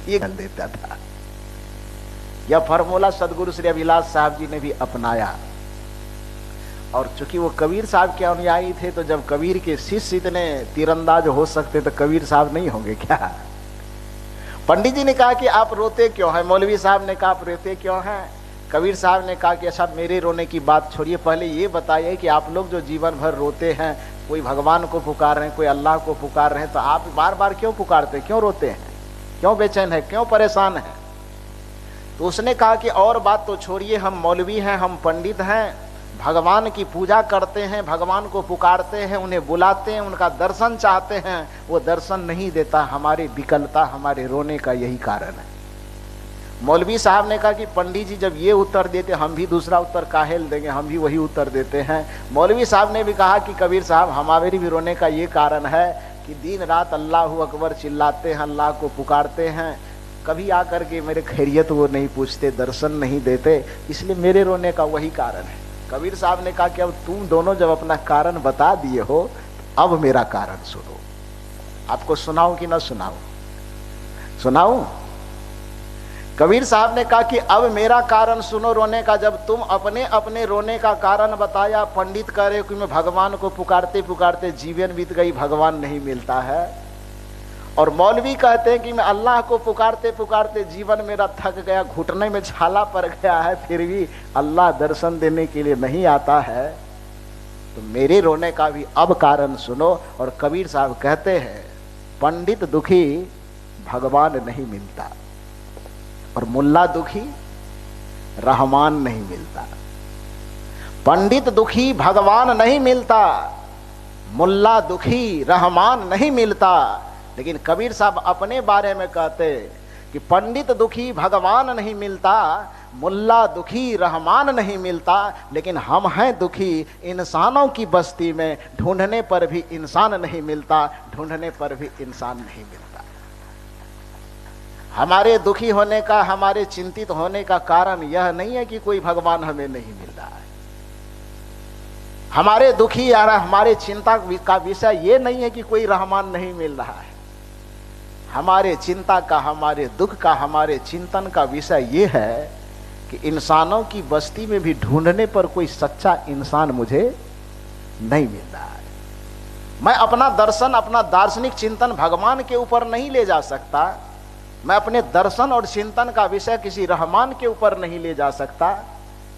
ये कर देता था। यह फॉर्मूला सदगुरु श्री अभिलाष साहब जी ने भी अपनाया। और चूंकि वो कबीर साहब के अनुयायी थे, तो जब कबीर के शिष्य इतने तीरंदाज हो सकते तो कबीर साहब नहीं होंगे क्या? पंडित जी ने कहा कि आप रोते क्यों हैं? मौलवी साहब ने कहा आप रोते क्यों हैं? कबीर साहब ने कहा कि अच्छा मेरे रोने की बात छोड़िए, पहले ये बताइए कि आप लोग जो जीवन भर रोते हैं, कोई भगवान को पुकार रहे हैं, कोई अल्लाह को पुकार रहे हैं, तो आप बार बार क्यों पुकारते, क्यों रोते हैं, क्यों बेचैन है, क्यों परेशान है? तो उसने कहा कि और बात तो छोड़िए, हम मौलवी हैं, हम पंडित हैं, भगवान की पूजा करते हैं, भगवान को पुकारते हैं, उन्हें बुलाते हैं, उनका दर्शन चाहते हैं, वो दर्शन नहीं देता, हमारी विकलता, हमारे रोने का यही कारण है। मौलवी साहब ने कहा कि पंडित जी जब ये उत्तर देते, हम भी दूसरा उत्तर काहेल देंगे, हम भी वही उत्तर देते हैं। मौलवी साहब ने भी कहा कि कबीर साहब हमारे भी रोने का ये कारण है कि दिन रात अल्लाह अकबर चिल्लाते हैं, अल्लाह को पुकारते हैं, कभी आकर के मेरे खैरियत वो नहीं पूछते, दर्शन नहीं देते, इसलिए मेरे रोने का वही कारण है। कबीर साहब ने कहा कि अब तुम दोनों जब अपना कारण बता दिए हो, अब मेरा कारण सुनो। आपको सुनाऊं कि ना सुनाऊं? सुनाऊं? कबीर साहब ने कहा कि अब मेरा कारण सुनो रोने का। जब तुम अपने अपने रोने का कारण बताया, पंडित कह रहे कि मैं भगवान को पुकारते पुकारते जीवन बीत गई, भगवान नहीं मिलता है, और मौलवी कहते हैं कि मैं अल्लाह को पुकारते पुकारते जीवन मेरा थक गया, घुटने में छाला पड़ गया है, फिर भी अल्लाह दर्शन देने के लिए नहीं आता है, तो मेरे रोने का भी अब कारण सुनो। और कबीर साहब कहते हैं पंडित दुखी भगवान नहीं मिलता, और मुल्ला दुखी रहमान नहीं मिलता। पंडित दुखी भगवान नहीं मिलता, मुल्ला दुखी रहमान नहीं मिलता। लेकिन कबीर साहब अपने बारे में कहते कि पंडित दुखी भगवान नहीं मिलता, मुल्ला दुखी रहमान नहीं मिलता, लेकिन हम हैं दुखी इंसानों की बस्ती में, ढूंढने पर भी इंसान नहीं मिलता, ढूंढने पर भी इंसान नहीं मिलता। हमारे दुखी होने का, हमारे चिंतित होने का कारण यह नहीं है कि कोई भगवान हमें नहीं मिल रहा है। हमारे दुखी या हमारे चिंता का विषय यह नहीं है कि कोई रहमान नहीं मिल रहा है। हमारे चिंता का, हमारे दुख का, हमारे चिंतन का विषय यह है कि इंसानों की बस्ती में भी ढूंढने पर कोई सच्चा इंसान मुझे नहीं मिल रहा है। मैं अपना दर्शन, अपना दार्शनिक चिंतन भगवान के ऊपर नहीं ले जा सकता, मैं अपने दर्शन और चिंतन का विषय किसी रहमान के ऊपर नहीं ले जा सकता।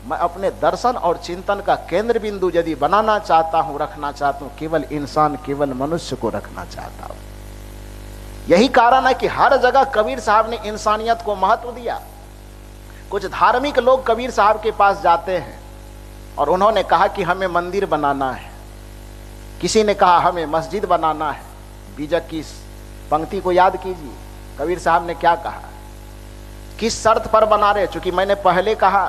मैं अपने दर्शन और चिंतन का केंद्र बिंदु यदि बनाना चाहता हूं, रखना चाहता हूं, केवल इंसान, केवल मनुष्य को रखना चाहता हूं। यही कारण है कि हर जगह कबीर साहब ने इंसानियत को महत्व दिया। कुछ धार्मिक लोग कबीर साहब के पास जाते हैं और उन्होंने कहा कि हमें मंदिर बनाना है, किसी ने कहा हमें मस्जिद बनाना है। बीजक की पंक्ति को याद कीजिए, कबीर साहब ने क्या कहा, किस शर्त पर बना रहे? चूंकि मैंने पहले कहा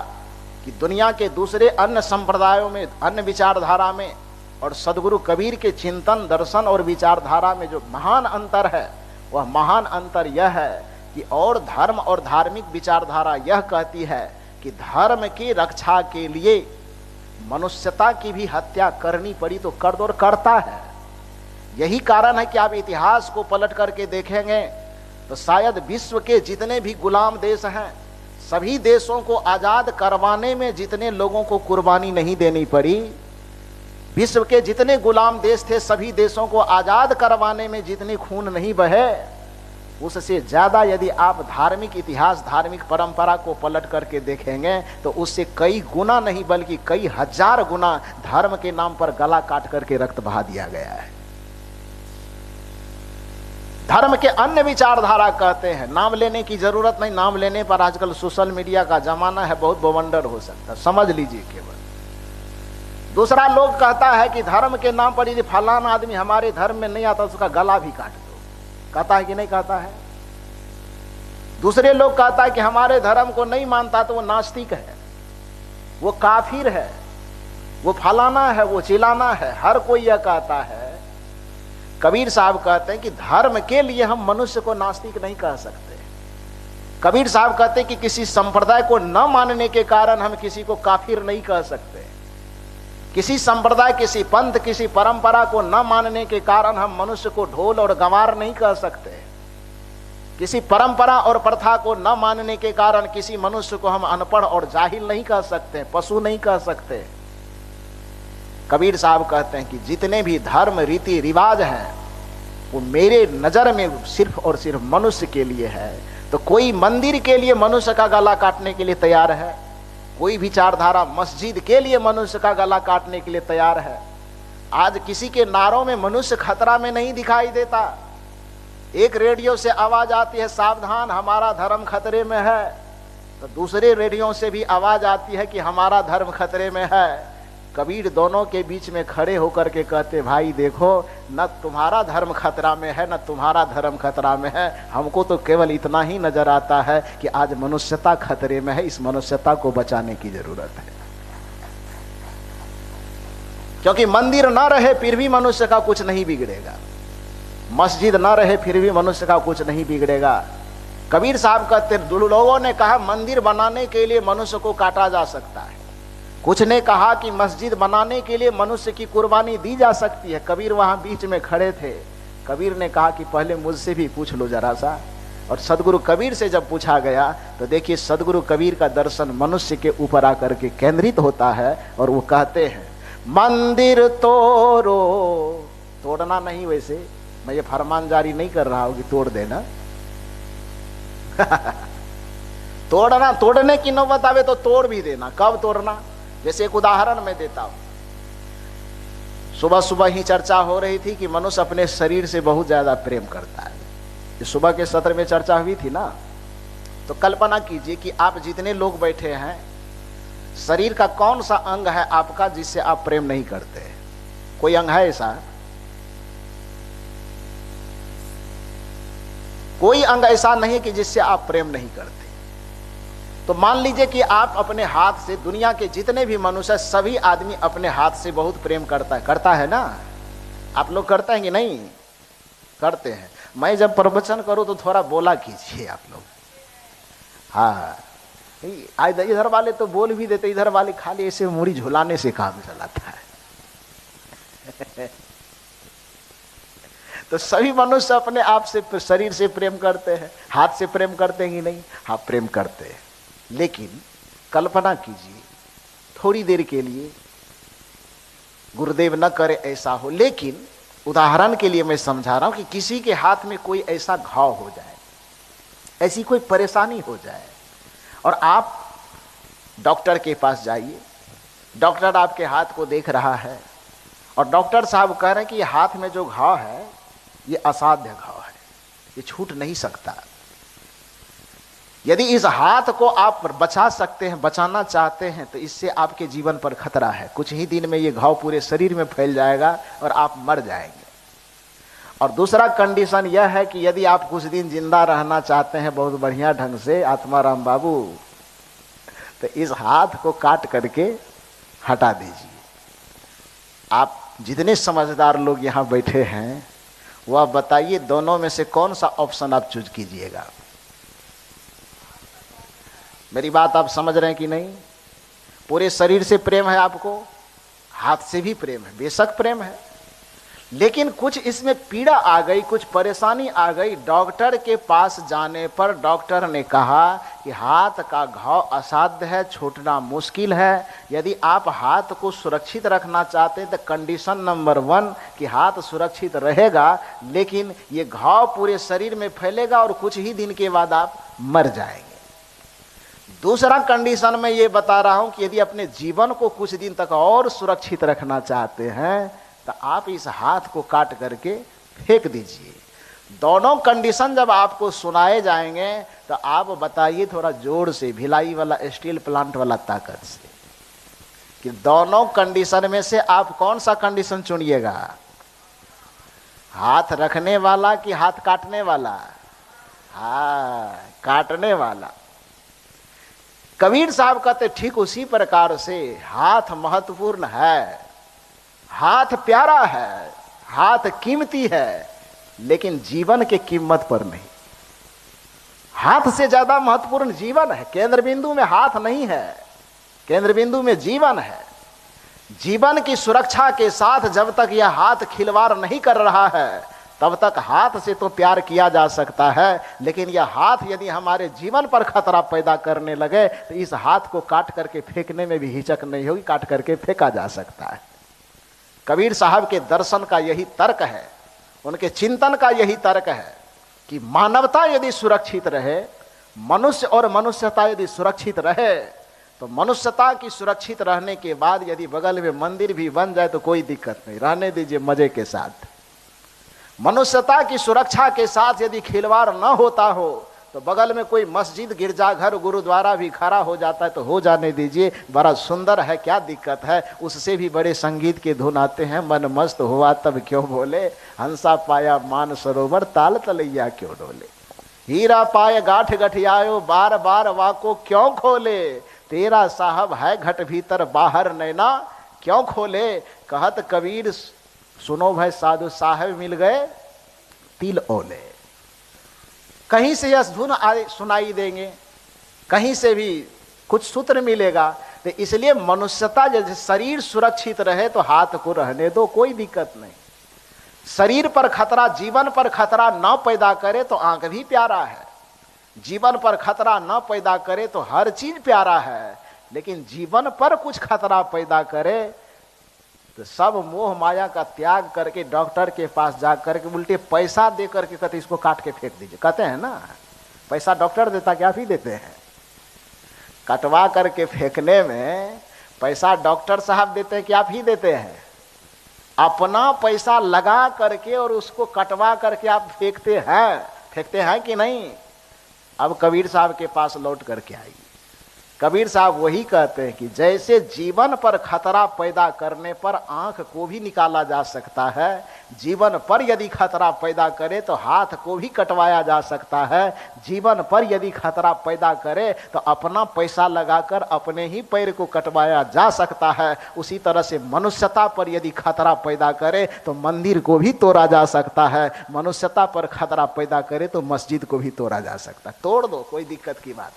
कि दुनिया के दूसरे अन्य संप्रदायों में, अन्य विचारधारा में और सदगुरु कबीर के चिंतन, दर्शन और विचारधारा में जो महान अंतर है, वह महान अंतर यह है कि और धर्म और धार्मिक विचारधारा यह कहती है कि धर्म की रक्षा के लिए मनुष्यता की भी हत्या करनी पड़ी तो कर दो, और करता है। यही कारण है कि आप इतिहास को पलट करके देखेंगे तो शायद विश्व के जितने भी गुलाम देश हैं, सभी देशों को आजाद करवाने में जितने लोगों को कुर्बानी नहीं देनी पड़ी, विश्व के जितने गुलाम देश थे, सभी देशों को आजाद करवाने में जितने खून नहीं बहे, उससे ज्यादा यदि आप धार्मिक इतिहास, धार्मिक परंपरा को पलट करके देखेंगे तो उससे कई गुना नहीं बल्कि कई हजार गुना धर्म के नाम पर गला काट करके रक्त बहा दिया गया है। धर्म के अन्य विचारधारा कहते हैं, नाम लेने की जरूरत नहीं, नाम लेने पर आजकल सोशल मीडिया का जमाना है, बहुत बवंडर हो सकता है, समझ लीजिए केवल। दूसरा लोग कहता है कि धर्म के नाम पर यदि फलाना आदमी हमारे धर्म में नहीं आता उसका गला भी काट दो, कहता है कि नहीं कहता है? दूसरे लोग कहता है कि हमारे धर्म को नहीं मानता तो वो नास्तिक है, वो काफिर है, वो फलाना है, वो चिलाना है, हर कोई यह कहता है। कबीर साहब कहते हैं कि धर्म के लिए हम मनुष्य को नास्तिक नहीं कह सकते। कबीर साहब कहते हैं कि किसी संप्रदाय को न मानने के कारण हम किसी को काफिर नहीं कह सकते। किसी संप्रदाय, किसी पंथ, किसी परंपरा को न मानने के कारण हम मनुष्य को ढोल और गंवार नहीं कह सकते। किसी परंपरा और प्रथा को न मानने के कारण किसी मनुष्य को हम अनपढ़ और जाहिल नहीं कह सकते, पशु नहीं कह सकते। कबीर साहब कहते हैं कि जितने भी धर्म रीति रिवाज हैं वो मेरे नजर में सिर्फ और सिर्फ मनुष्य के लिए है। तो कोई मंदिर के लिए मनुष्य का गला काटने के लिए तैयार है, कोई विचारधारा मस्जिद के लिए मनुष्य का गला काटने के लिए तैयार है। आज किसी के नारों में मनुष्य खतरा में नहीं दिखाई देता। एक रेडियो से आवाज आती है सावधान हमारा धर्म खतरे में है, तो दूसरे रेडियो से भी आवाज आती है कि हमारा धर्म खतरे में है। कबीर दोनों के बीच में खड़े होकर के कहते भाई देखो, न तुम्हारा धर्म खतरा में है न तुम्हारा धर्म खतरा में है, हमको तो केवल इतना ही नजर आता है कि आज मनुष्यता खतरे में है, इस मनुष्यता को बचाने की जरूरत है। क्योंकि मंदिर ना रहे फिर भी मनुष्य का कुछ नहीं बिगड़ेगा, मस्जिद ना रहे फिर भी मनुष्य का कुछ नहीं बिगड़ेगा। कबीर साहब कहते लोगों ने कहा मंदिर बनाने के लिए मनुष्य को काटा जा सकता है, कुछ ने कहा कि मस्जिद बनाने के लिए मनुष्य की कुर्बानी दी जा सकती है। कबीर वहां बीच में खड़े थे। कबीर ने कहा कि पहले मुझसे भी पूछ लो जरा सा। और सदगुरु कबीर से जब पूछा गया तो देखिए सदगुरु कबीर का दर्शन मनुष्य के ऊपर आकर के केंद्रित होता है और वो कहते हैं मंदिर तोड़ो, तोड़ना नहीं, वैसे मैं ये फरमान जारी नहीं कर रहा हूं कि तोड़ देना तोड़ना, तोड़ने की नौबत आवे तो तोड़ भी देना। कब तोड़ना? जैसे एक उदाहरण मैं देता हूं। सुबह सुबह ही चर्चा हो रही थी कि मनुष्य अपने शरीर से बहुत ज्यादा प्रेम करता है। इस सुबह के सत्र में चर्चा हुई थी ना। तो कल्पना कीजिए कि आप जितने लोग बैठे हैं, शरीर का कौन सा अंग है आपका जिससे आप प्रेम नहीं करते? कोई अंग है ऐसा? कोई अंग ऐसा नहीं कि जिससे आप प्रेम नहीं करते। तो मान लीजिए कि आप अपने हाथ से, दुनिया के जितने भी मनुष्य सभी आदमी अपने हाथ से बहुत प्रेम करता है ना। आप लोग करते हैं कि नहीं? करते हैं। मैं जब प्रवचन करूं तो थोड़ा बोला कीजिए आप लोग। हाँ, इधर वाले तो बोल भी देते, इधर वाले खाली ऐसे मुड़ी झुलाने से काम चलाता है तो सभी मनुष्य अपने आप से, शरीर से प्रेम करते हैं। हाथ से प्रेम करते हैं कि नहीं? हाँ, प्रेम करते हैं। लेकिन कल्पना कीजिए थोड़ी देर के लिए, गुरुदेव न करे ऐसा हो, लेकिन उदाहरण के लिए मैं समझा रहा हूं कि किसी के हाथ में कोई ऐसा घाव हो जाए, ऐसी कोई परेशानी हो जाए और आप डॉक्टर के पास जाइए। डॉक्टर आपके हाथ को देख रहा है और डॉक्टर साहब कह रहे हैं कि हाथ में जो घाव है ये असाध्य घाव है, ये छूट नहीं सकता। यदि इस हाथ को आप बचा सकते हैं, बचाना चाहते हैं, तो इससे आपके जीवन पर खतरा है। कुछ ही दिन में ये घाव पूरे शरीर में फैल जाएगा और आप मर जाएंगे। और दूसरा कंडीशन यह है कि यदि आप कुछ दिन जिंदा रहना चाहते हैं बहुत बढ़िया ढंग से, आत्माराम बाबू, तो इस हाथ को काट करके हटा दीजिए। आप जितने समझदार लोग यहाँ बैठे हैं वह बताइए दोनों में से कौन सा ऑप्शन आप चूज कीजिएगा? मेरी बात आप समझ रहे हैं कि नहीं? पूरे शरीर से प्रेम है आपको, हाथ से भी प्रेम है, बेशक प्रेम है, लेकिन कुछ इसमें पीड़ा आ गई, कुछ परेशानी आ गई। डॉक्टर के पास जाने पर डॉक्टर ने कहा कि हाथ का घाव असाध्य है, छूटना मुश्किल है। यदि आप हाथ को सुरक्षित रखना चाहते हैं तो कंडीशन नंबर 1 कि हाथ सुरक्षित रहेगा, लेकिन ये घाव पूरे शरीर में फैलेगा और कुछ ही दिन के बाद आप मर जाएंगे। दूसरा कंडीशन मैं ये बता रहा हूं कि यदि अपने जीवन को कुछ दिन तक और सुरक्षित रखना चाहते हैं तो आप इस हाथ को काट करके फेंक दीजिए। दोनों कंडीशन जब आपको सुनाए जाएंगे तो आप बताइए थोड़ा जोर से, भिलाई वाला स्टील प्लांट वाला ताकत से, कि दोनों कंडीशन में से आप कौन सा कंडीशन चुनिएगा? हाथ रखने वाला कि हाथ काटने वाला? हाँ, काटने वाला। कबीर साहब कहते ठीक उसी प्रकार से हाथ महत्वपूर्ण है, हाथ प्यारा है, हाथ कीमती है, लेकिन जीवन के कीमत पर नहीं। हाथ से ज्यादा महत्वपूर्ण जीवन है। केंद्र बिंदु में हाथ नहीं है, केंद्र बिंदु में जीवन है। जीवन की सुरक्षा के साथ जब तक यह हाथ खिलवाड़ नहीं कर रहा है तब तक हाथ से तो प्यार किया जा सकता है, लेकिन यह हाथ यदि हमारे जीवन पर खतरा पैदा करने लगे तो इस हाथ को काट करके फेंकने में भी हिचक नहीं होगी, काट करके फेंका जा सकता है। कबीर साहब के दर्शन का यही तर्क है, उनके चिंतन का यही तर्क है कि मानवता यदि सुरक्षित रहे, मनुष्य और मनुष्यता यदि सुरक्षित रहे, तो मनुष्यता की सुरक्षित रहने के बाद यदि बगल में मंदिर भी बन जाए तो कोई दिक्कत नहीं, रहने दीजिए मजे के साथ। मनुष्यता की सुरक्षा के साथ यदि खिलवाड़ न होता हो तो बगल में कोई मस्जिद, गिरजाघर, गुरुद्वारा भी खड़ा हो जाता है तो हो जाने दीजिए, बड़ा सुंदर है, क्या दिक्कत है। उससे भी बड़े संगीत के धुन आते हैं, मन मस्त हुआ तब क्यों बोले, हंसा पाया मान सरोवर ताल तलैया क्यों डोले, हीरा पाए गाठ गठियायो बार बार वाको क्यों खोले, तेरा साहब है घट भीतर बाहर नैना क्यों खोले। कहत कबीर सुनो भाई साधु साहब मिल गए तिल ओले। कहीं से यह धुन सुनाई देंगे, कहीं से भी कुछ सूत्र मिलेगा। तो इसलिए मनुष्यता जैसे शरीर सुरक्षित रहे तो हाथ को रहने दो, कोई दिक्कत नहीं। शरीर पर खतरा, जीवन पर खतरा न पैदा करे तो आंख भी प्यारा है, जीवन पर खतरा न पैदा करे तो हर चीज प्यारा है, लेकिन जीवन पर कुछ खतरा पैदा करे तो सब मोह माया का त्याग करके डॉक्टर के पास जा करके उल्टे पैसा दे करके कहते इसको काट के फेंक दीजिए। कहते हैं ना, पैसा डॉक्टर देता क्या आप ही देते हैं, कटवा करके फेंकने में पैसा डॉक्टर साहब देते हैं कि आप ही देते हैं। अपना पैसा लगा करके और उसको कटवा करके आप फेंकते हैं कि नहीं। अब कबीर साहब के पास लौट करके आइए। कबीर साहब वही कहते हैं कि जैसे जीवन पर खतरा पैदा करने पर आंख को भी निकाला जा सकता है, जीवन पर यदि खतरा पैदा करे तो हाथ को भी कटवाया जा सकता है, जीवन पर यदि खतरा पैदा करे तो अपना पैसा लगाकर अपने ही पैर को कटवाया जा सकता है। उसी तरह से मनुष्यता पर यदि खतरा पैदा करे तो मंदिर को भी तोड़ा जा सकता है, मनुष्यता पर खतरा पैदा करे तो मस्जिद को भी तोड़ा जा सकता है। तोड़ दो, कोई दिक्कत की बात,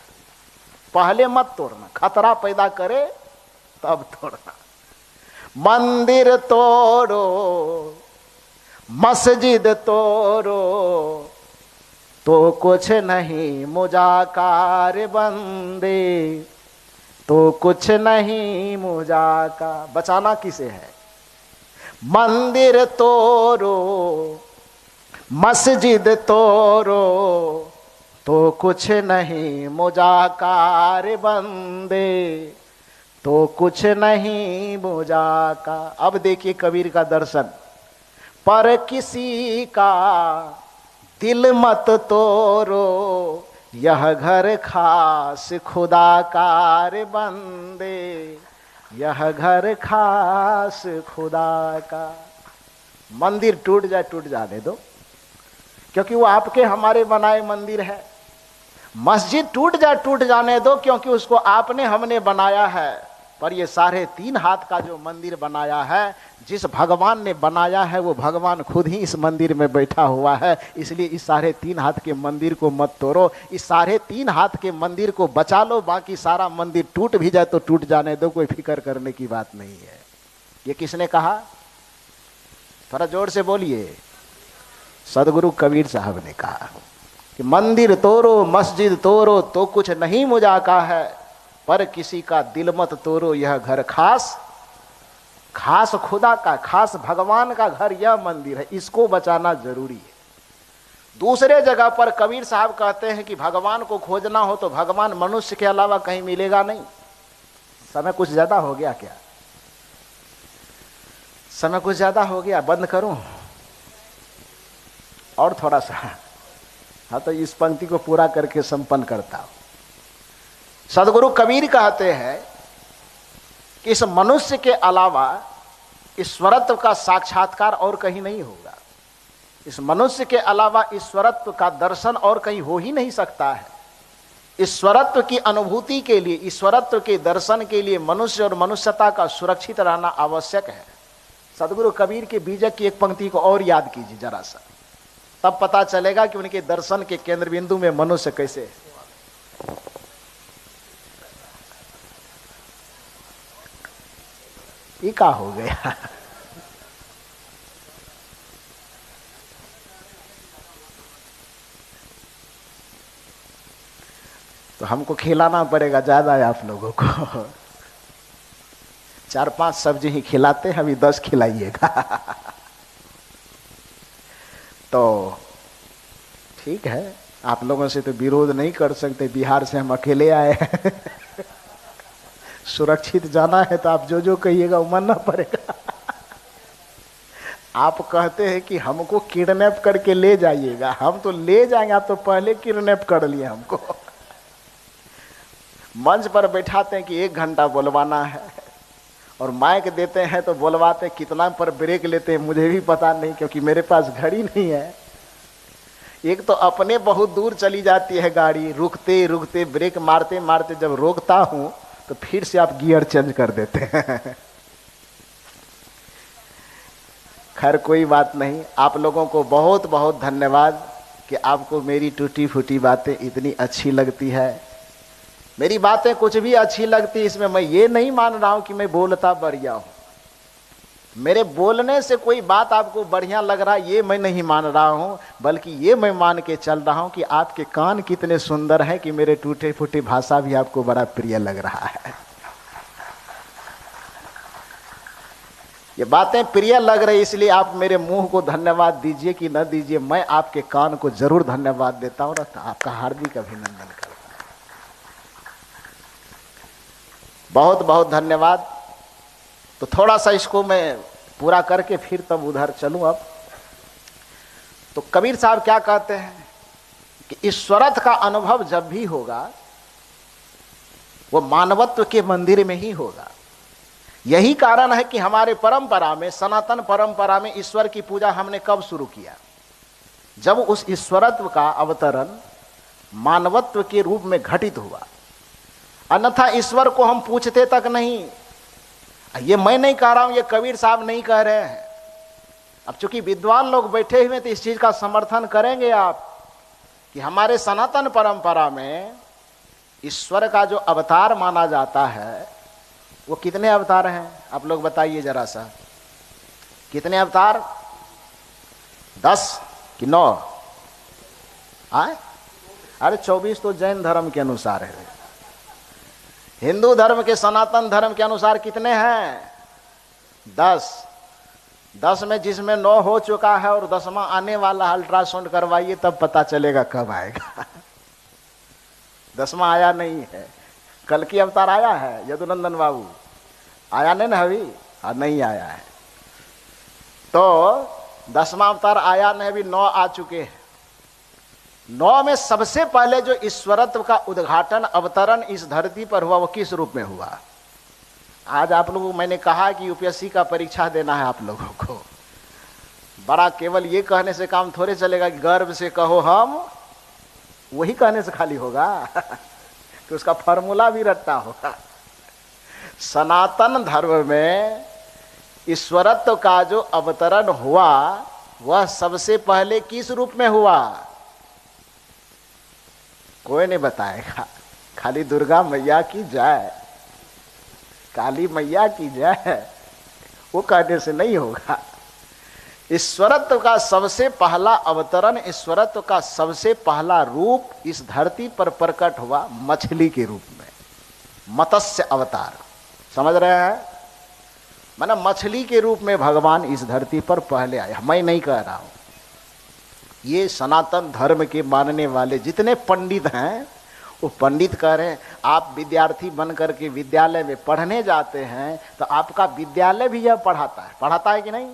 पहले मत तोड़ना, खतरा पैदा करे तब तोड़ना। मंदिर तोड़ो, मस्जिद तोड़ो तो कुछ नहीं मुजाकार बंदे, तो कुछ नहीं मुजाका। बचाना किसे है? मंदिर तोड़ो, मस्जिद तोड़ो तो कुछ नहीं मुजाकार बंदे, तो कुछ नहीं मुजाका। अब देखिए कबीर का दर्शन, पर किसी का दिल मत तोड़ो, यह घर खास खुदा कार बंदे, यह घर खास खुदा का। मंदिर टूट जाए टूट जाने दो, क्योंकि वो आपके हमारे बनाए मंदिर है। मस्जिद टूट जाए टूट जाने दो, क्योंकि उसको आपने हमने बनाया है। पर ये 3.5 हाथ का जो मंदिर बनाया है, जिस भगवान ने बनाया है वो भगवान खुद ही इस मंदिर में बैठा हुआ है। इसलिए इस 3.5 हाथ के मंदिर को मत तोड़ो, इस 3.5 हाथ के मंदिर को बचा लो। बाकी सारा मंदिर टूट भी जाए तो टूट जाने दो, कोई फिक्र करने की बात नहीं है। ये किसने कहा? थोड़ा जोर से बोलिए। सदगुरु कबीर साहब ने कहा कि मंदिर तोड़ो, मस्जिद तोड़ो तो कुछ नहीं मुजाका है, पर किसी का दिल मत तोड़ो, यह घर खास खास खुदा का, खास भगवान का घर यह मंदिर है, इसको बचाना जरूरी है। दूसरे जगह पर कबीर साहब कहते हैं कि भगवान को खोजना हो तो भगवान मनुष्य के अलावा कहीं मिलेगा नहीं। समय कुछ ज्यादा हो गया क्या? समय कुछ ज्यादा हो गया, बंद करूं और थोड़ा सा? हाँ, तो इस पंक्ति को पूरा करके संपन्न करता हूं। सदगुरु कबीर कहते हैं कि इस मनुष्य के अलावा ईश्वरत्व का साक्षात्कार और कहीं नहीं होगा। इस मनुष्य के अलावा ईश्वरत्व का दर्शन और कहीं हो ही नहीं सकता है। ईश्वरत्व की अनुभूति के लिए, ईश्वरत्व के दर्शन के लिए मनुष्य और मनुष्यता का सुरक्षित रहना आवश्यक है। सदगुरु कबीर के बीजक की एक पंक्ति को और याद कीजिए जरा सा, तब पता चलेगा कि उनके दर्शन के केंद्र बिंदु में मनुष्य कैसे है। ये क्या हो गया? तो हमको खिलाना पड़ेगा ज्यादा है आप लोगों को। 4-5 सब्जी ही खिलाते हैं, अभी 10 खिलाइएगा। तो ठीक है, आप लोगों से तो विरोध नहीं कर सकते, बिहार से हम अकेले आए हैं। सुरक्षित जाना है तो आप जो जो कहिएगा वो मानना पड़ेगा। आप कहते हैं कि हमको किडनैप करके ले जाइएगा, हम तो ले जाएंगे, आप तो पहले किडनैप कर लिए हमको। मंच पर बैठाते हैं कि 1 घंटा बोलवाना है, और माइक देते हैं तो बोलवाते, कितना पर ब्रेक लेते हैं मुझे भी पता नहीं, क्योंकि मेरे पास घड़ी नहीं है। एक तो अपने बहुत दूर चली जाती है गाड़ी, रुकते रुकते ब्रेक मारते मारते जब रोकता हूं तो फिर से आप गियर चेंज कर देते हैं। खैर कोई बात नहीं, आप लोगों को बहुत बहुत धन्यवाद कि आपको मेरी टूटी फूटी बातें इतनी अच्छी लगती है। मेरी बातें कुछ भी अच्छी लगती, इसमें मैं ये नहीं मान रहा हूं कि मैं बोलता बढ़िया हूं। मेरे बोलने से कोई बात आपको बढ़िया लग रहा है ये मैं नहीं मान रहा हूं, बल्कि ये मैं मान के चल रहा हूं कि आपके कान कितने सुंदर हैं कि मेरे टूटे फूटे भाषा भी आपको बड़ा प्रिय लग रहा है। ये बातें प्रिय लग रही, इसलिए आप मेरे मुंह को धन्यवाद दीजिए कि न दीजिए, मैं आपके कान को जरूर धन्यवाद देता हूं और आपका हार्दिक अभिनंदन करता हूं। बहुत बहुत धन्यवाद। तो थोड़ा सा इसको मैं पूरा करके फिर तब उधर चलूं। अब तो कबीर साहब क्या कहते हैं कि ईश्वरत्व का अनुभव जब भी होगा वो मानवत्व के मंदिर में ही होगा। यही कारण है कि हमारे परंपरा में, सनातन परंपरा में ईश्वर की पूजा हमने कब शुरू किया? जब उस ईश्वरत्व का अवतरण मानवत्व के रूप में घटित हुआ। अन्यथा ईश्वर को हम पूछते तक नहीं। ये मैं नहीं कह रहा हूं, ये कबीर साहब नहीं कह रहे हैं। अब चूंकि विद्वान लोग बैठे हुए तो इस चीज का समर्थन करेंगे आप कि हमारे सनातन परंपरा में ईश्वर का जो अवतार माना जाता है वो कितने अवतार हैं? आप लोग बताइए जरा सा, कितने अवतार? 10 कि 9? अरे 24 तो जैन धर्म के अनुसार है। हिंदू धर्म के, सनातन धर्म के अनुसार कितने हैं? 10। 10 में जिसमें 9 हो चुका है और 10वां आने वाला, अल्ट्रासाउंड करवाइए तब पता चलेगा कब आएगा। 10वां आया नहीं है। कल की अवतार आया है यदुनंदन बाबू? आया नहीं ना अभी? नहीं आया है। तो 10वां अवतार आया नहीं, अभी 9 आ चुके हैं। 9 में सबसे पहले जो ईश्वरत्व का उद्घाटन, अवतरण इस धरती पर हुआ वो किस रूप में हुआ? आज आप लोगों को मैंने कहा कि यूपीएससी का परीक्षा देना है आप लोगों को। बड़ा केवल ये कहने से काम थोड़े चलेगा कि गर्व से कहो हम, वही कहने से खाली होगा कि उसका फॉर्मूला भी रटना होगा। सनातन धर्म में ईश्वरत्व का जो अवतरण हुआ वह सबसे पहले किस रूप में हुआ? कोई नहीं बताएगा। खाली दुर्गा मैया की जय, काली मैया की जय, वो कहने से नहीं होगा। ईश्वरत्व का सबसे पहला अवतरण, ईश्वरत्व का सबसे पहला रूप इस धरती पर प्रकट हुआ मछली के रूप में, मत्स्य अवतार। समझ रहे हैं? माना मछली के रूप में भगवान इस धरती पर पहले आए। मैं नहीं कह रहा हूं, ये सनातन धर्म के मानने वाले जितने पंडित हैं वो पंडित कह रहे हैं। आप विद्यार्थी बन करके विद्यालय में पढ़ने जाते हैं तो आपका विद्यालय भी यह पढ़ाता है कि नहीं?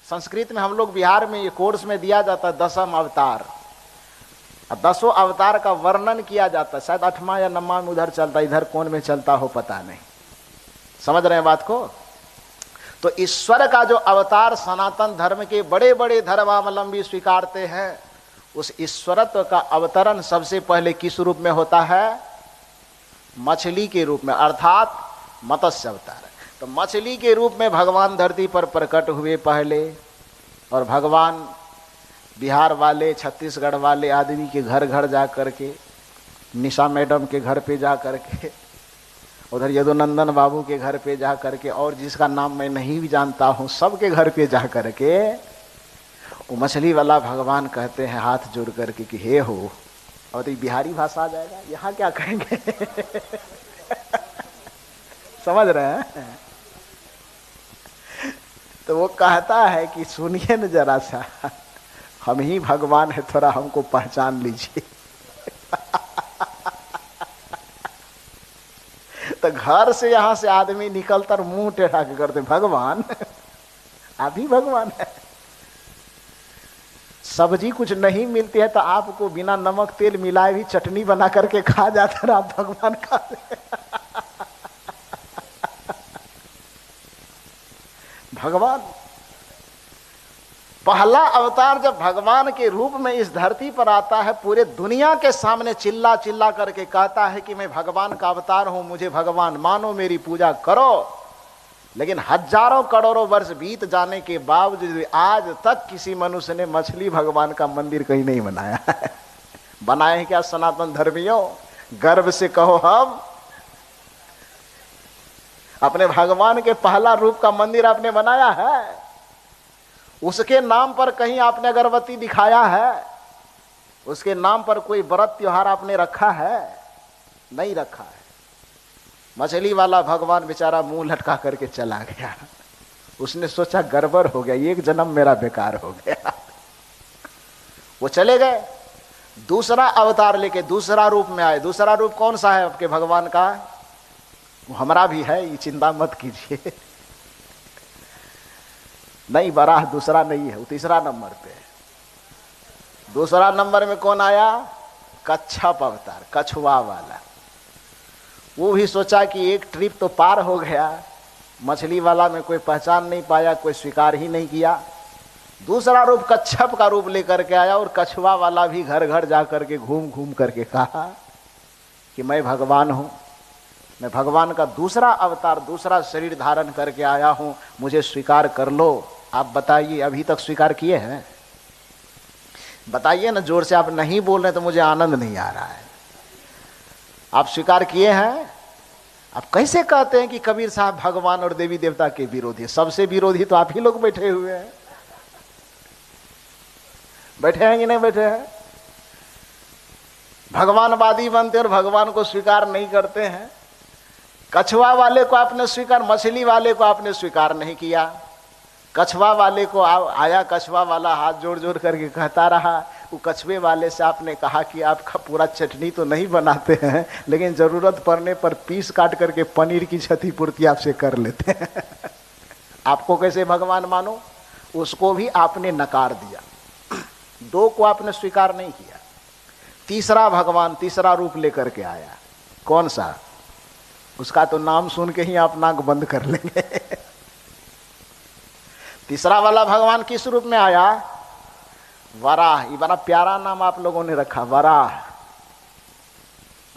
संस्कृत में हम लोग बिहार में ये कोर्स में दिया जाता है 10वां अवतार, और 10 अवतार का वर्णन किया जाता है। शायद 8वां या 9वां में उधर चलता, इधर कौन में चलता हो पता नहीं। समझ रहे हैं बात को? तो ईश्वर का जो अवतार सनातन धर्म के बड़े बड़े धर्मावलंबी स्वीकारते हैं, उस ईश्वरत्व का अवतरण सबसे पहले किस रूप में होता है? मछली के रूप में, अर्थात मत्स्य अवतार। तो मछली के रूप में भगवान धरती पर प्रकट हुए पहले, और भगवान बिहार वाले, छत्तीसगढ़ वाले आदमी के घर घर जा करके, निशा मैडम के घर पे जा करके, उधर यदुनंदन बाबू के घर पे जा करके, और जिसका नाम मैं नहीं भी जानता हूँ सबके घर पे जा करके वो मछली वाला भगवान कहते हैं हाथ जोड़ करके कि हे हो और तो बिहारी भाषा आ जाएगा, यहाँ क्या कहेंगे? समझ रहे हैं? तो वो कहता है कि सुनिए न जरा सा, हम ही भगवान है, थोड़ा हमको पहचान लीजिए। तो घर से यहां से आदमी निकलकर मुंह टेढ़ा के करते, भगवान आप ही भगवान है। सब्जी कुछ नहीं मिलती है तो आपको बिना नमक तेल मिलाए भी चटनी बना करके खा जाते, आप भगवान खा भगवान। पहला अवतार जब भगवान के रूप में इस धरती पर आता है, पूरे दुनिया के सामने चिल्ला चिल्ला करके कहता है कि मैं भगवान का अवतार हूं, मुझे भगवान मानो, मेरी पूजा करो। लेकिन हजारों करोड़ों वर्ष बीत जाने के बावजूद आज तक किसी मनुष्य ने मछली भगवान का मंदिर कहीं नहीं बनाया है। बनाए हैं क्या सनातन धर्मियों? गर्व से कहो हम अपने भगवान के पहला रूप का मंदिर आपने बनाया है? उसके नाम पर कहीं आपने अगरबत्ती दिखाया है? उसके नाम पर कोई व्रत त्योहार आपने रखा है? नहीं रखा है। मछली वाला भगवान बेचारा मुंह लटका करके चला गया। उसने सोचा गड़बड़ हो गया, एक जन्म मेरा बेकार हो गया। वो चले गए, दूसरा अवतार लेके दूसरा रूप में आए। दूसरा रूप कौन सा है आपके भगवान का? वो हमारा भी है, ये चिंता मत कीजिए। नहीं, बराह दूसरा नहीं है, वो तीसरा नंबर पे है। दूसरा नंबर में कौन आया? कच्छप अवतार, कछुआ वाला। वो भी सोचा कि एक ट्रिप तो पार हो गया, मछली वाला में कोई पहचान नहीं पाया, कोई स्वीकार ही नहीं किया। दूसरा रूप कच्छप का रूप लेकर के आया और कछुआ वाला भी घर घर जा करके घूम घूम करके कहा कि मैं भगवान हूं, मैं भगवान का दूसरा अवतार, दूसरा शरीर धारण करके आया हूं, मुझे स्वीकार कर लो। आप बताइए, अभी तक स्वीकार किए हैं? बताइए ना जोर से। आप नहीं बोल रहे तो मुझे आनंद नहीं आ रहा है। आप स्वीकार किए हैं? आप कैसे कहते हैं कि कबीर साहब भगवान और देवी देवता के विरोधी? सबसे विरोधी तो आप ही लोग बैठे हुए हैं। बैठे हैं कि नहीं बैठे हैं? भगवानवादी बनते और भगवान को स्वीकार नहीं करते हैं। कछुआ वाले को आपने स्वीकार, मछली वाले को आपने स्वीकार नहीं किया। कछुआ वाले को आया, कछुआ वाला हाथ जोड़ जोड़ करके कहता रहा। वो कछुए वाले से आपने कहा कि आपका पूरा चटनी तो नहीं बनाते हैं, लेकिन जरूरत पड़ने पर पीस काट करके पनीर की क्षतिपूर्ति आपसे कर लेते हैं। आपको कैसे भगवान मानो? उसको भी आपने नकार दिया। दो को आपने स्वीकार नहीं किया। तीसरा भगवान, तीसरा रूप लेकर के आया। कौन सा? उसका तो नाम सुन के ही आप नाक बंद कर लेंगे। तीसरा वाला भगवान किस रूप में आया? वराह। ये बड़ा प्यारा नाम आप लोगों ने रखा, वराह।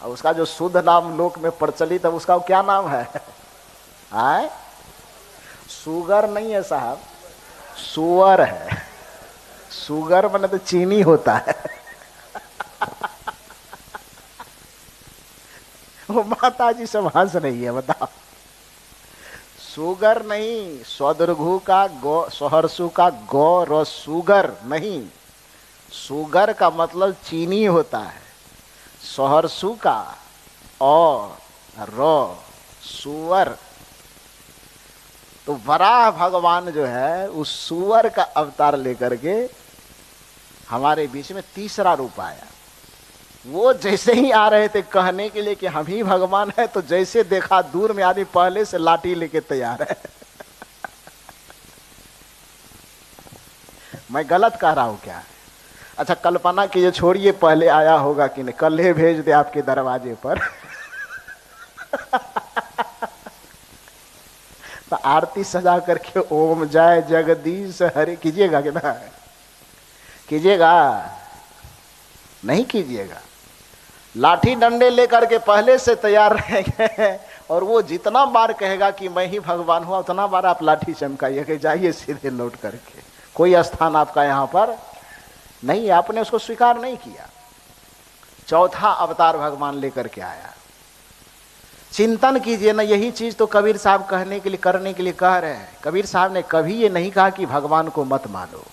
और उसका जो शुद्ध नाम लोक में प्रचलित है, उसका क्या नाम है? आए? सुगर नहीं है साहब, सुअर है। सुगर माने तो चीनी होता है। वो माता जी सब हंस रही है, बताओ। सुगर नहीं, स्वदर्घु का गो, सहर्षु का गौ, र सुगर नहीं। सुगर का मतलब चीनी होता है। सहर्षु का और र सुअर। तो वराह भगवान जो है उस सुअर का अवतार लेकर के हमारे बीच में तीसरा रूप आया। वो जैसे ही आ रहे थे कहने के लिए कि हम ही भगवान है, तो जैसे देखा दूर में आदमी पहले से लाठी लेके तैयार है। मैं गलत कह रहा हूं क्या? अच्छा कल्पना कीजिए, छोड़िए पहले आया होगा कि नहीं, कल ही भेज दे आपके दरवाजे पर। तो आरती सजा करके ओम जय जगदीश हरे कीजिएगा कि ना कीजिएगा? नहीं कीजिएगा। लाठी डंडे लेकर के पहले से तैयार रहेंगे और वो जितना बार कहेगा कि मैं ही भगवान हुआ, उतना बार आप लाठी चमकाइए कि जाइए सीधे लौट करके। कोई स्थान आपका यहाँ पर नहीं, आपने उसको स्वीकार नहीं किया। चौथा अवतार भगवान लेकर के आया। चिंतन कीजिए ना, यही चीज तो कबीर साहब कहने के लिए, करने के लिए कह रहे हैं। कबीर साहब ने कभी ये नहीं कहा कि भगवान को मत मानो।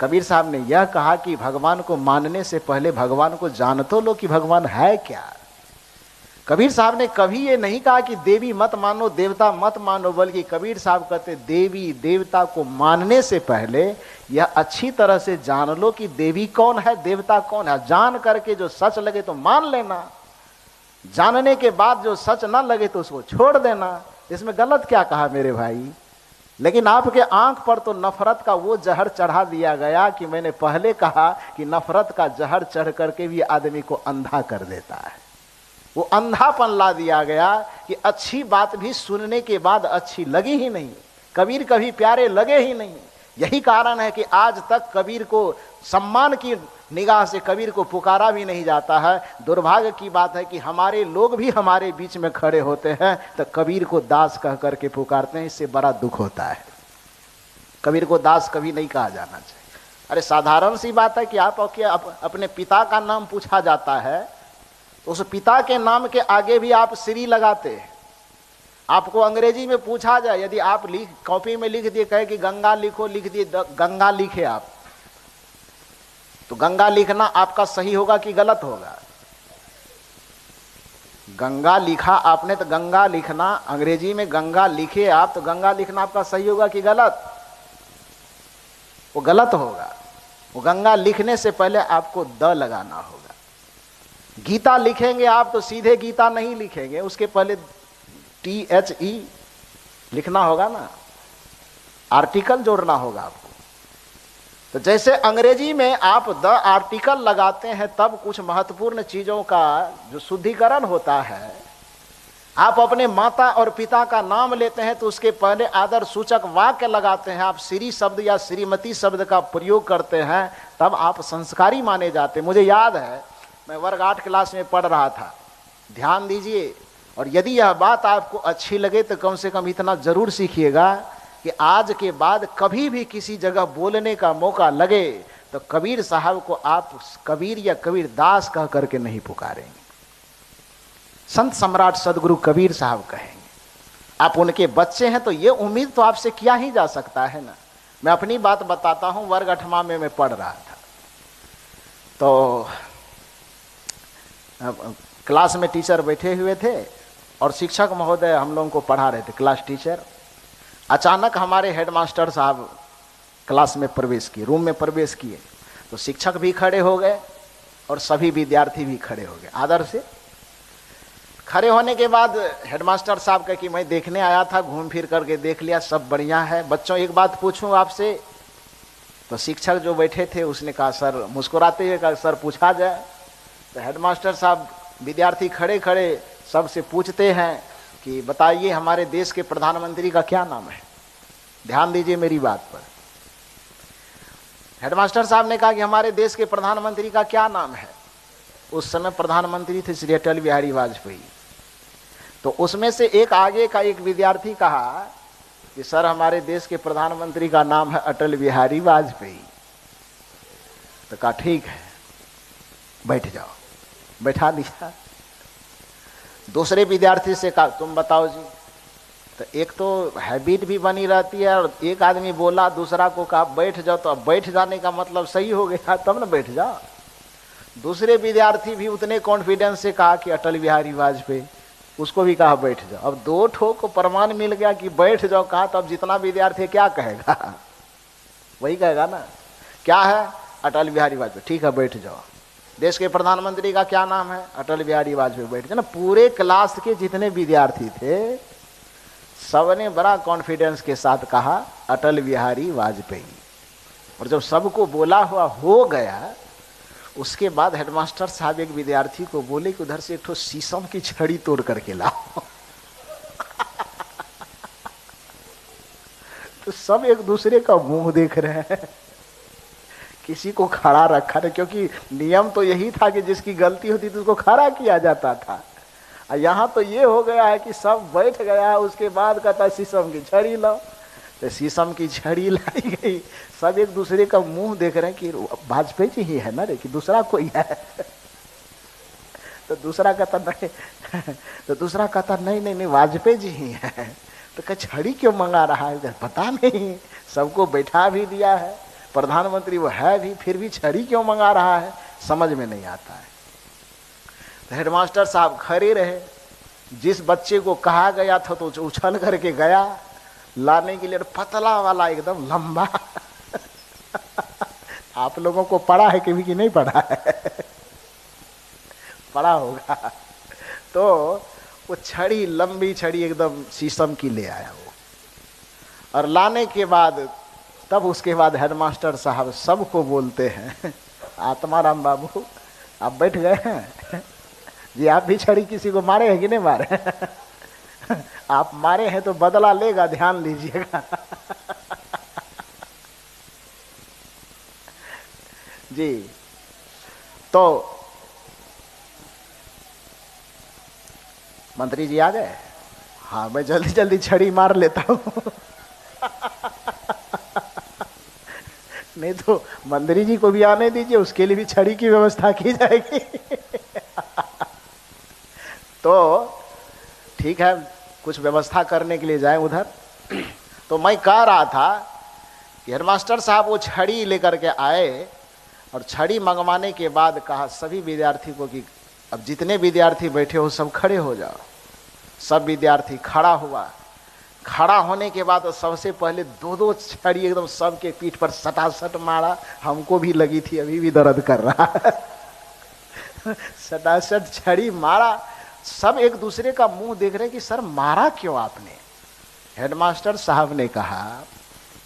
कबीर साहब ने यह कहा कि भगवान को मानने से पहले भगवान को जान तो लो कि भगवान है क्या। कबीर साहब ने कभी ये नहीं कहा कि देवी मत मानो, देवता मत मानो, बल्कि कबीर साहब कहते देवी देवता को मानने से पहले यह अच्छी तरह से जान लो कि देवी कौन है, देवता कौन है। जान करके जो सच लगे तो मान लेना, जानने के बाद जो सच ना लगे तो उसको छोड़ देना। इसमें गलत क्या कहा मेरे भाई। लेकिन आपके आंख पर तो नफरत का वो जहर चढ़ा दिया गया कि मैंने पहले कहा कि नफरत का जहर चढ़ करके भी आदमी को अंधा कर देता है। वो अंधापन ला दिया गया कि अच्छी बात भी सुनने के बाद अच्छी लगी ही नहीं, कबीर कभी प्यारे लगे ही नहीं। यही कारण है कि आज तक कबीर को सम्मान की निगाह से कबीर को पुकारा भी नहीं जाता है। दुर्भाग्य की बात है कि हमारे लोग भी हमारे बीच में खड़े होते हैं तो कबीर को दास कह करके पुकारते हैं। इससे बड़ा दुख होता है। कबीर को दास कभी नहीं कहा जाना चाहिए। अरे साधारण सी बात है कि आप अपने पिता का नाम पूछा जाता है तो उस पिता के नाम के आगे भी आप श्री लगाते हैं। आपको अंग्रेजी में पूछा जाए, यदि आप कॉपी में लिख दिए, कहे कि गंगा लिखो, लिख दिए गंगा लिखे आप, तो गंगा लिखना आपका सही होगा कि गलत होगा। गंगा लिखा आपने तो गंगा लिखना, अंग्रेजी में गंगा लिखे आप तो गंगा लिखना आपका सही होगा कि गलत। वो गलत होगा। वो गंगा लिखने से पहले आपको द लगाना होगा। गीता लिखेंगे आप तो सीधे गीता नहीं लिखेंगे, उसके पहले THE लिखना होगा ना, आर्टिकल जोड़ना होगा आपको। तो जैसे अंग्रेजी में आप द आर्टिकल लगाते हैं तब कुछ महत्वपूर्ण चीजों का जो शुद्धिकरण होता है। आप अपने माता और पिता का नाम लेते हैं तो उसके पहले आदर सूचक वाक्य लगाते हैं। आप श्री शब्द या श्रीमती शब्द का प्रयोग करते हैं तब आप संस्कारी माने जाते हैं। मुझे याद है मैं वर्ग 8 क्लास में पढ़ रहा था, ध्यान दीजिए, और यदि यह बात आपको अच्छी लगे तो कम से कम इतना जरूर सीखिएगा कि आज के बाद कभी भी किसी जगह बोलने का मौका लगे तो कबीर साहब को आप कबीर या कबीर दास कह करके नहीं पुकारेंगे। संत सम्राट सदगुरु कबीर साहब कहेंगे। आप उनके बच्चे हैं तो ये उम्मीद तो आपसे किया ही जा सकता है ना। मैं अपनी बात बताता हूं, वर्ग 8वां में मैं पढ़ रहा था तो क्लास में टीचर बैठे हुए थे और शिक्षक महोदय हम लोगों को पढ़ा रहे थे, क्लास टीचर। अचानक हमारे हेडमास्टर साहब क्लास में प्रवेश किए, रूम में प्रवेश किए तो शिक्षक भी खड़े हो गए और सभी विद्यार्थी भी खड़े हो गए। आदर से खड़े होने के बाद हेडमास्टर साहब कहे कि मैं देखने आया था, घूम फिर करके देख लिया, सब बढ़िया है। बच्चों एक बात पूछूं आपसे। तो शिक्षक जो बैठे थे उसने कहा सर, मुस्कुराते हुए कहा सर पूछा जाए। तो हेडमास्टर साहब विद्यार्थी खड़े खड़े सबसे पूछते हैं कि बताइए हमारे देश के प्रधानमंत्री का क्या नाम है। ध्यान दीजिए मेरी बात पर। हेडमास्टर साहब ने कहा कि हमारे देश के प्रधानमंत्री का क्या नाम है। उस समय प्रधानमंत्री थे श्री अटल बिहारी वाजपेयी। तो उसमें से एक आगे का एक विद्यार्थी कहा कि सर हमारे देश के प्रधानमंत्री का नाम है अटल बिहारी वाजपेयी। तो कहा ठीक है बैठ जाओ, बैठा दिया। दूसरे विद्यार्थी से कहा तुम बताओ जी। तो एक तो हैबिट भी बनी रहती है और एक आदमी बोला, दूसरा को कहा बैठ जाओ, तो अब बैठ जाने का मतलब सही हो गया तब ना बैठ जाओ। दूसरे विद्यार्थी भी उतने कॉन्फिडेंस से कहा कि अटल बिहारी वाजपेयी, उसको भी कहा बैठ जाओ। अब दो ठो को प्रमाण मिल गया कि बैठ जाओ कहा, तो अब जितना विद्यार्थी क्या कहेगा, वही कहेगा ना क्या है अटल बिहारी वाजपेयी। ठीक है बैठ जाओ। देश के प्रधानमंत्री का क्या नाम है अटल बिहारी वाजपेयी। बैठ जाओ ना। पूरे क्लास के जितने विद्यार्थी थे सबने बड़ा कॉन्फिडेंस के साथ कहा अटल बिहारी वाजपेयी। और जब सबको बोला हुआ हो गया उसके बाद हेडमास्टर साहब एक विद्यार्थी को बोले कि उधर से एक ठो शीशम की छड़ी तोड़ करके लाओ। तो सब एक दूसरे का मुंह देख रहे हैं, किसी को खड़ा रखा था, क्योंकि नियम तो यही था कि जिसकी गलती होती थी उसको खड़ा किया जाता था। और यहाँ तो ये हो गया है कि सब बैठ गया, उसके बाद कहता शीशम की छड़ी लाओ। तो शीशम की छड़ी लाई गई, सब एक दूसरे का मुंह देख रहे हैं कि वाजपेयी जी ही है ना रे कि दूसरा कोई है। तो दूसरा कहता नहीं वाजपेयी जी ही है। तो क्या छड़ी क्यों मंगा रहा है, पता नहीं। सबको बैठा भी दिया है। प्रधानमंत्री वो है भी, फिर भी छड़ी क्यों मंगा रहा है, समझ में नहीं आता है। तो हेडमास्टर साहब खड़े रहे। जिस बच्चे को कहा गया था तो उछल करके गया लाने के लिए, पतला वाला एकदम लंबा। आप लोगों को पढ़ा है कभी कि नहीं पढ़ा है? पढ़ा होगा। तो वो छड़ी, लंबी छड़ी एकदम शीशम की ले आया वो, और लाने के बाद तब उसके बाद हेडमास्टर साहब सबको बोलते हैं, आत्माराम बाबू आप बैठ गए हैं जी, आप भी छड़ी किसी को मारे हैं कि नहीं मारे? आप मारे हैं तो बदला लेगा, ध्यान दीजिएगा। जी, तो मंत्री जी आ गए? हाँ, मैं जल्दी जल्दी छड़ी मार लेता हूँ। नहीं तो मंत्री जी को भी आने दीजिए, उसके लिए भी छड़ी की व्यवस्था की जाएगी। तो ठीक है, कुछ व्यवस्था करने के लिए जाए उधर। तो मैं कह रहा था कि हेडमास्टर साहब वो छड़ी लेकर के आए, और छड़ी मंगवाने के बाद कहा सभी विद्यार्थी को कि अब जितने विद्यार्थी बैठे हो सब खड़े हो जाओ। सब विद्यार्थी खड़ा हुआ। खड़ा होने के बाद सबसे पहले दो दो छड़ी एकदम सबके पीठ पर सटासट मारा। हमको भी लगी थी, अभी भी दर्द कर रहा है। सटासट छड़ी मारा। सब एक दूसरे का मुंह देख रहे कि सर मारा क्यों आपने? हेडमास्टर साहब ने कहा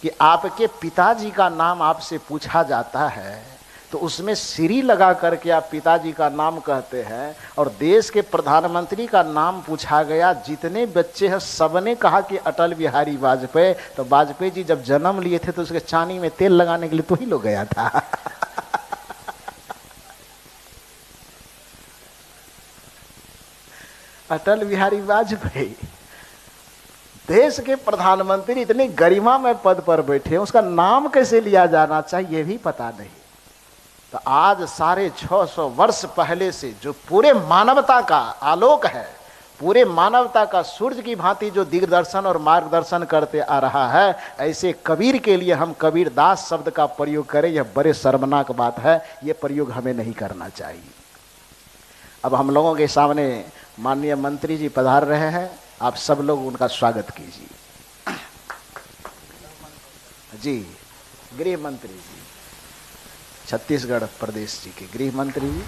कि आपके पिताजी का नाम आपसे पूछा जाता है तो उसमें श्री लगा करके आप पिताजी का नाम कहते हैं, और देश के प्रधानमंत्री का नाम पूछा गया, जितने बच्चे हैं सबने कहा कि अटल बिहारी वाजपेयी। तो वाजपेयी जी जब जन्म लिए थे तो उसके चानी में तेल लगाने के लिए तो ही लोग गया था। अटल बिहारी वाजपेयी देश के प्रधानमंत्री इतनी गरिमा में पद पर बैठे हैं, उसका नाम कैसे लिया जाना चाहिए ये भी पता नहीं। तो आज 650 वर्ष पहले से जो पूरे मानवता का आलोक है, पूरे मानवता का सूर्य की भांति जो दिग्दर्शन और मार्गदर्शन करते आ रहा है, ऐसे कबीर के लिए हम कबीरदास शब्द का प्रयोग करें, यह बड़े शर्मनाक बात है। ये प्रयोग हमें नहीं करना चाहिए। अब हम लोगों के सामने माननीय मंत्री जी पधार रहे हैं, आप सब लोग उनका स्वागत कीजिए। जी, गृह मंत्री जी, छत्तीसगढ़ प्रदेश जी के गृह मंत्री जी।